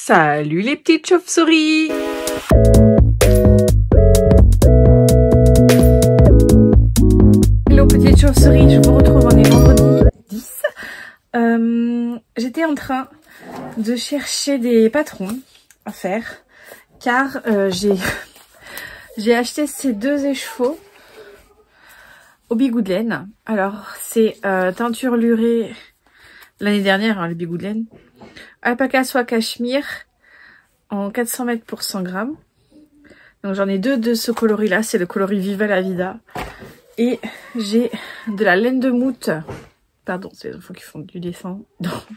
Salut les petites chauves-souris! Hello petites chauves-souris, je vous retrouve, on est vendredi 10. J'étais en train de chercher des patrons à faire car j'ai acheté ces deux échevaux au Bigouden. Alors c'est teinture lurée l'année dernière, hein, le Bigouden. Alpaca soie cachemire en 400 mètres pour 100 grammes. Donc j'en ai deux de ce coloris là, c'est le coloris Viva la Vida. Et j'ai de la laine de moute, pardon, c'est les enfants qui font du dessin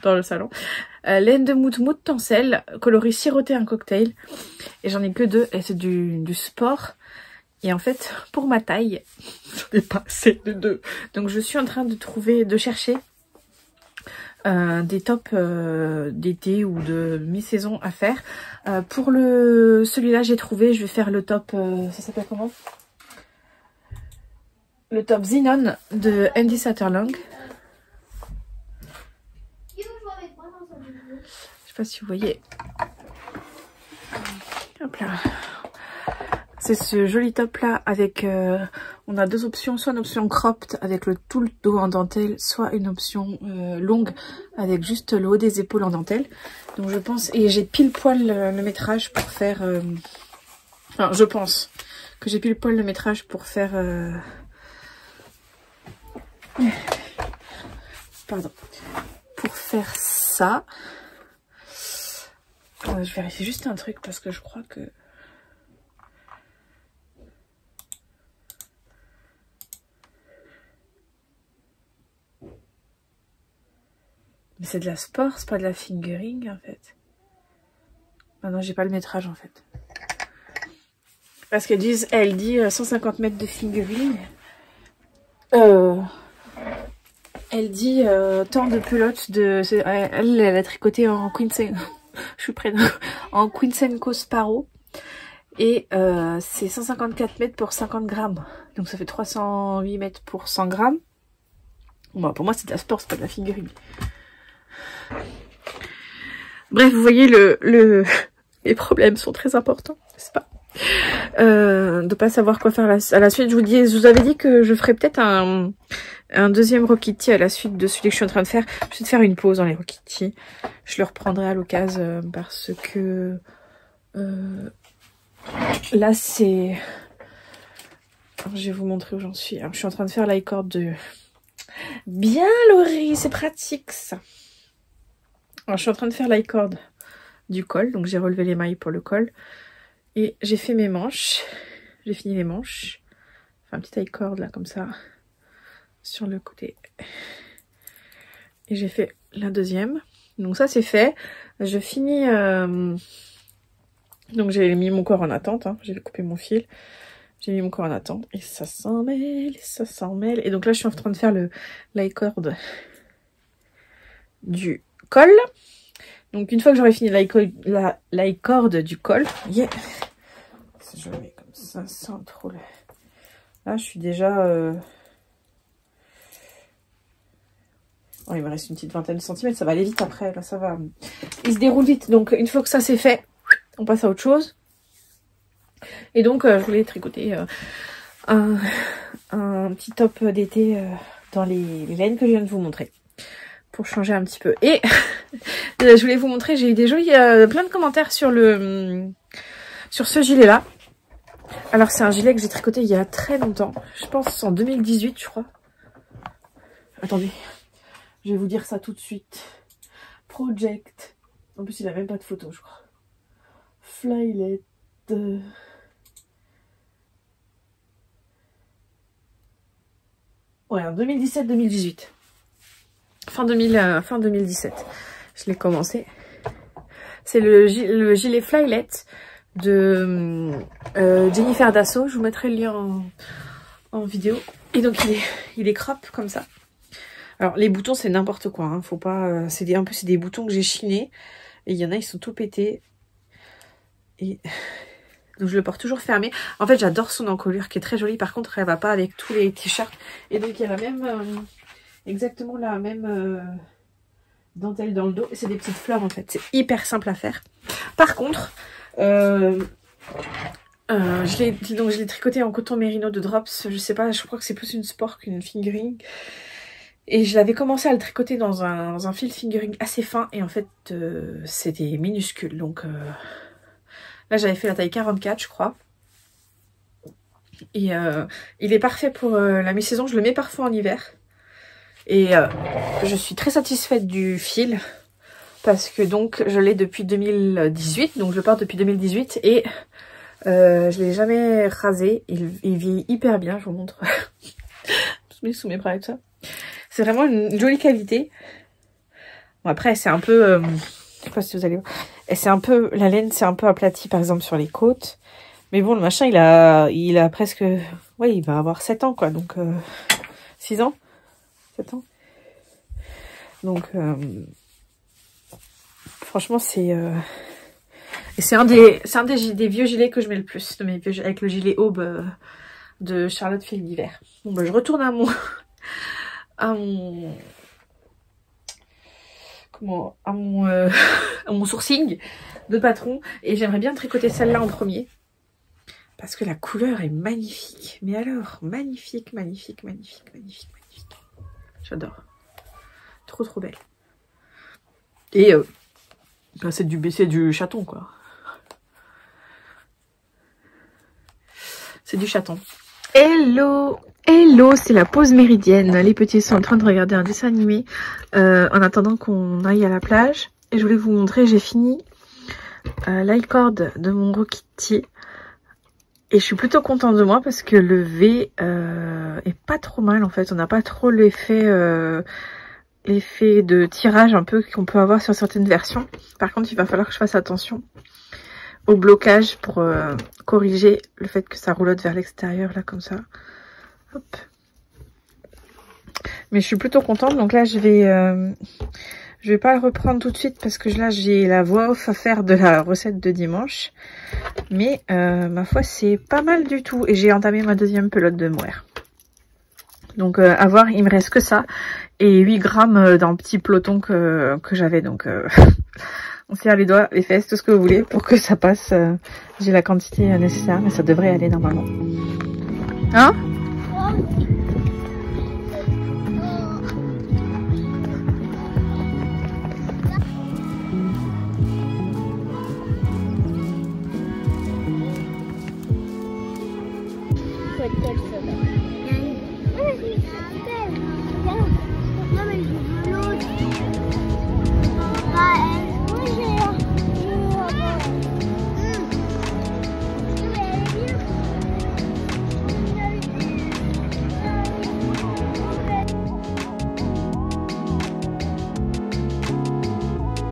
dans le salon. Laine de moute tencel, coloris siroté un cocktail. Et j'en ai que deux, et c'est du sport. Et en fait, pour ma taille, j'en ai pas assez de deux. Donc je suis en train de chercher des tops d'été ou de mi-saison à faire. Pour celui-là, j'ai trouvé, je vais faire le top, ça s'appelle comment? Le top Xenon de Andy Satterlong. Je sais pas si vous voyez. Hop là. C'est ce joli top là avec, on a deux options, soit une option cropped avec tout le dos en dentelle, soit une option longue avec juste le haut des épaules en dentelle. Donc je pense, et j'ai pile poil le métrage pour faire, enfin je pense que j'ai pile poil le métrage pour faire, pardon, pour faire ça. Je vérifie juste un truc parce que je crois que... Mais c'est de la sport, c'est pas de la fingering en fait. Ah non, j'ai pas le métrage en fait. Parce qu'elle dit 150 mètres de fingering. Elle dit tant de pelotes de... Elle a tricoté en Quinsen... Je suis près en Quinsenco Sparrow. Et c'est 154 mètres pour 50 grammes. Donc ça fait 308 mètres pour 100 grammes. Bon, pour moi c'est de la sport, c'est pas de la fingering. Bref, vous voyez, les problèmes sont très importants, n'est-ce pas? De pas savoir quoi faire à la suite. Je vous avais dit que je ferais peut-être un deuxième Rokiti à la suite de celui que je suis en train de faire. Je vais faire une pause dans les Rokiti. Je le reprendrai à l'occasion parce que là c'est... Je vais vous montrer où j'en suis. Alors, je suis en train de faire l'icord de... Bien Laurie, c'est pratique ça. Alors, je suis en train de faire l'icord du col, donc j'ai relevé les mailles pour le col. Et j'ai fait mes manches. J'ai fini les manches. Enfin, un petit icord là, comme ça, sur le côté. Et j'ai fait la deuxième. Donc ça, c'est fait. Je finis... Donc j'ai mis mon corps en attente. Hein. J'ai coupé mon fil. J'ai mis mon corps en attente. Et ça s'en mêle, et ça s'en mêle. Et donc là, je suis en train de faire l'icord du col. Donc une fois que j'aurai fini l'icord du col, yeah. Je le mets comme ça sans trop le... Là je suis déjà oh, il me reste une petite vingtaine de centimètres, ça va aller vite après, là ça va, il se déroule vite. Donc une fois que ça c'est fait, on passe à autre chose. Et donc je voulais tricoter un petit top d'été dans les laines que je viens de vous montrer, pour changer un petit peu. Et je voulais vous montrer, j'ai eu des jolis, plein de commentaires sur ce gilet là. Alors c'est un gilet que j'ai tricoté il y a très longtemps, je pense en 2018 je crois. Attendez, je vais vous dire ça tout de suite. Project, en plus il a même pas de photo je crois. Flylet. Ouais, en 2017-2018. Fin 2017, je l'ai commencé. C'est le gilet Flylet de Jennifer Dassault. Je vous mettrai le lien en vidéo. Et donc il est crop comme ça. Alors les boutons c'est n'importe quoi. Hein. Faut pas. C'est des boutons que j'ai chinés. Et il y en a ils sont tout pétés. Et donc je le porte toujours fermé. En fait j'adore son encolure qui est très jolie. Par contre elle va pas avec tous les t-shirts. Et donc il y a la même... exactement la même dentelle dans le dos. C'est des petites fleurs en fait. C'est hyper simple à faire. Par contre, je l'ai tricoté en coton mérino de Drops. Je sais pas, je crois que c'est plus une sport qu'une fingering. Et je l'avais commencé à le tricoter dans un fil fingering assez fin. Et en fait, c'était minuscule. Donc là, j'avais fait la taille 44, je crois. Et il est parfait pour la mi-saison. Je le mets parfois en hiver. Et je suis très satisfaite du fil. Parce que donc, je l'ai depuis 2018. Donc, je porte depuis 2018. Et je l'ai jamais rasé. Il vieillit hyper bien. Je vous montre. Je mets sous mes bras et tout ça. C'est vraiment une jolie qualité. Bon, après, c'est un peu... je sais pas si vous allez voir. Et c'est un peu... La laine, c'est un peu aplati, par exemple, sur les côtes. Mais bon, le machin, il a presque... Ouais, il va avoir 7 ans, quoi. Donc, 6 ans 7 ans. Donc, franchement, c'est... Et c'est un des vieux gilets que je mets le plus. De mes vieux, avec le gilet Aube de Charlotte Fil d'hiver. Bon, bah, je retourne à mon... à mon sourcing de patron. Et j'aimerais bien tricoter celle-là en premier. Parce que la couleur est magnifique. Mais alors, magnifique, magnifique, magnifique, magnifique, magnifique. J'adore. Trop, trop belle. Et ben c'est du chaton, quoi. C'est du chaton. Hello! Hello, c'est la pause méridienne. Les petits sont en train de regarder un dessin animé en attendant qu'on aille à la plage. Et je voulais vous montrer, j'ai fini l'icord de mon Rokiti. Et je suis plutôt contente de moi parce que le V est pas trop mal en fait. On n'a pas trop l'effet de tirage un peu qu'on peut avoir sur certaines versions. Par contre, il va falloir que je fasse attention au blocage pour corriger le fait que ça roulotte vers l'extérieur là comme ça. Hop. Mais je suis plutôt contente. Donc là, je vais pas le reprendre tout de suite parce que là, j'ai la voix off à faire de la recette de dimanche. Mais ma foi, c'est pas mal du tout. Et j'ai entamé ma deuxième pelote de mohair. Donc à voir, il me reste que ça. Et 8 grammes d'un petit peloton que j'avais. Donc on serre les doigts, les fesses, tout ce que vous voulez pour que ça passe. J'ai la quantité nécessaire, mais ça devrait aller normalement. Hein ?